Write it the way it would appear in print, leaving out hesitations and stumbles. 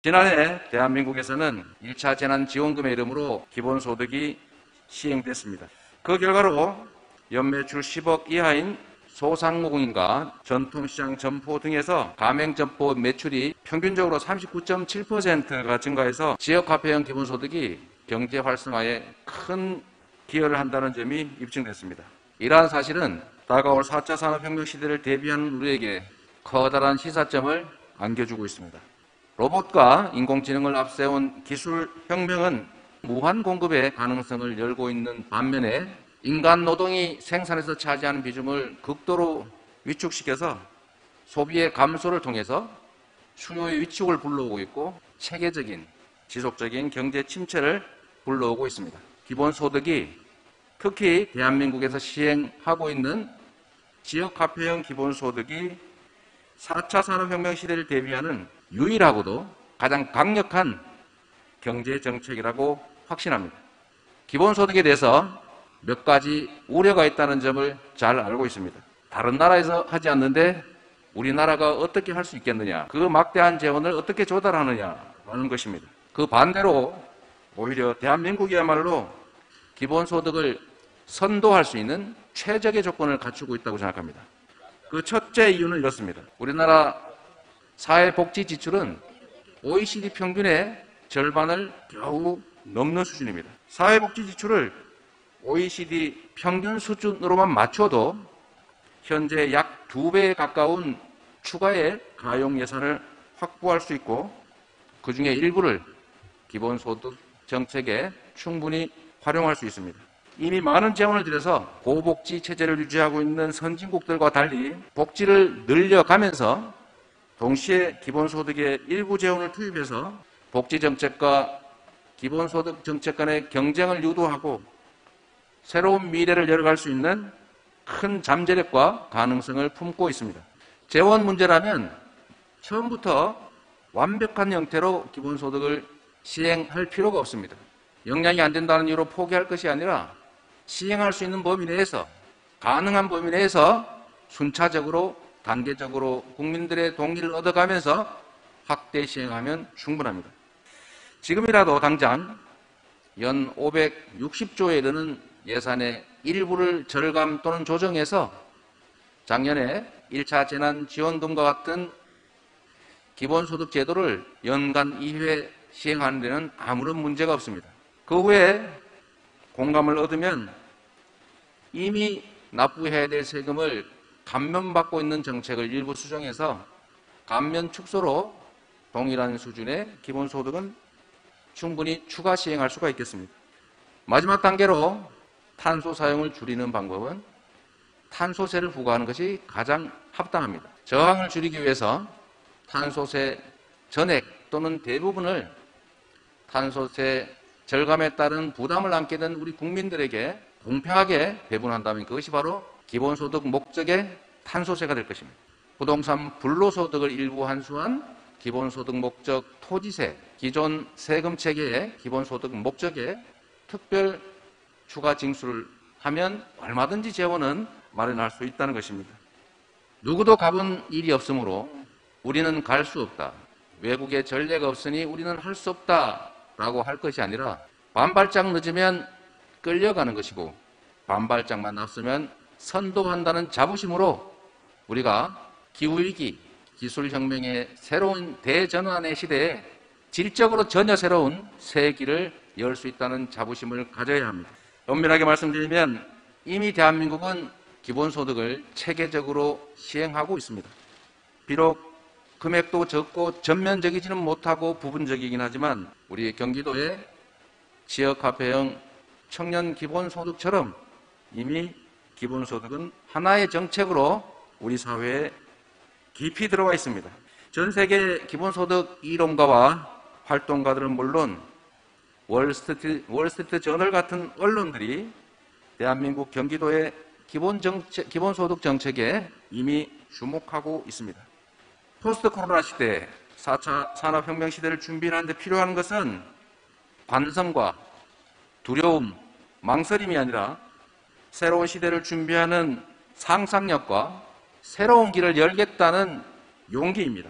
지난해 대한민국에서는 1차 재난지원금의 이름으로 기본소득이 시행됐습니다. 그 결과로 연매출 10억 이하인 소상공인과 전통시장 점포 등에서 가맹점포 매출이 평균적으로 39.7%가 증가해서 지역화폐형 기본소득이 경제 활성화에 큰 기여를 한다는 점이 입증됐습니다. 이러한 사실은 다가올 4차 산업혁명 시대를 대비하는 우리에게 커다란 시사점을 안겨주고 있습니다. 로봇과 인공지능을 앞세운 기술혁명은 무한 공급의 가능성을 열고 있는 반면에 인간 노동이 생산에서 차지하는 비중을 극도로 위축시켜서 소비의 감소를 통해서 수요의 위축을 불러오고 있고 체계적인 지속적인 경제 침체를 불러오고 있습니다. 기본소득이 특히 대한민국에서 시행하고 있는 지역화폐형 기본소득이 4차 산업혁명 시대를 대비하는 유일하고도 가장 강력한 경제정책이라고 확신합니다. 기본소득에 대해서 몇 가지 우려가 있다는 점을 잘 알고 있습니다. 다른 나라에서 하지 않는데 우리나라가 어떻게 할 수 있겠느냐, 그 막대한 재원을 어떻게 조달하느냐라는 것입니다. 그 반대로 오히려 대한민국이야말로 기본소득을 선도할 수 있는 최적의 조건을 갖추고 있다고 생각합니다. 그 첫째 이유는 이렇습니다. 우리나라 사회복지 지출은 OECD 평균의 절반을 겨우 넘는 수준입니다. 사회복지 지출을 OECD 평균 수준으로만 맞춰도 현재 약 2배에 가까운 추가의 가용 예산을 확보할 수 있고 그 중에 일부를 기본소득 정책에 충분히 활용할 수 있습니다. 이미 많은 재원을 들여서 고복지 체제를 유지하고 있는 선진국들과 달리 복지를 늘려가면서 동시에 기본소득의 일부 재원을 투입해서 복지정책과 기본소득 정책 간의 경쟁을 유도하고 새로운 미래를 열어갈 수 있는 큰 잠재력과 가능성을 품고 있습니다. 재원 문제라면 처음부터 완벽한 형태로 기본소득을 시행할 필요가 없습니다. 역량이 안 된다는 이유로 포기할 것이 아니라 시행할 수 있는 범위 내에서, 가능한 범위 내에서 순차적으로 단계적으로 국민들의 동의를 얻어가면서 확대 시행하면 충분합니다. 지금이라도 당장 연 560조에 이르는 예산의 일부를 절감 또는 조정해서 작년에 1차 재난지원금과 같은 기본소득 제도를 연간 2회 시행하는 데는 아무런 문제가 없습니다. 그 후에 공감을 얻으면 이미 납부해야 될 세금을 감면받고 있는 정책을 일부 수정해서 감면 축소로 동일한 수준의 기본소득은 충분히 추가 시행할 수가 있겠습니다. 마지막 단계로 탄소 사용을 줄이는 방법은 탄소세를 부과하는 것이 가장 합당합니다. 저항을 줄이기 위해서 탄소세 전액 또는 대부분을 탄소세 절감에 따른 부담을 안게 된 우리 국민들에게 공평하게 배분한다면 그것이 바로 기본소득 목적의 탄소세가 될 것입니다. 부동산 불로소득을 일부 환수한 기본소득 목적 토지세, 기존 세금체계의 기본소득 목적에 특별 추가 징수를 하면 얼마든지 재원은 마련할 수 있다는 것입니다. 누구도 가본 일이 없으므로 우리는 갈 수 없다, 외국에 전례가 없으니 우리는 할 수 없다 라고 할 것이 아니라 반발짝 늦으면 끌려가는 것이고 반발짝만 앞서면 선도한다는 자부심으로 우리가 기후위기, 기술혁명의 새로운 대전환의 시대에 질적으로 전혀 새로운 새 길을 열 수 있다는 자부심을 가져야 합니다. 엄밀하게 말씀드리면 이미 대한민국은 기본소득을 체계적으로 시행하고 있습니다. 비록 금액도 적고 전면적이지는 못하고 부분적이긴 하지만 우리 경기도의 지역화폐형 청년 기본소득처럼 이미 기본소득은 하나의 정책으로 우리 사회에 깊이 들어와 있습니다. 전 세계 기본소득 이론가와 활동가들은 물론 월스트리트 저널 같은 언론들이 대한민국 경기도의 기본소득 정책에 이미 주목하고 있습니다. 포스트 코로나 시대, 4차 산업혁명 시대를 준비하는 데 필요한 것은 반성과 두려움, 망설임이 아니라 새로운 시대를 준비하는 상상력과 새로운 길을 열겠다는 용기입니다.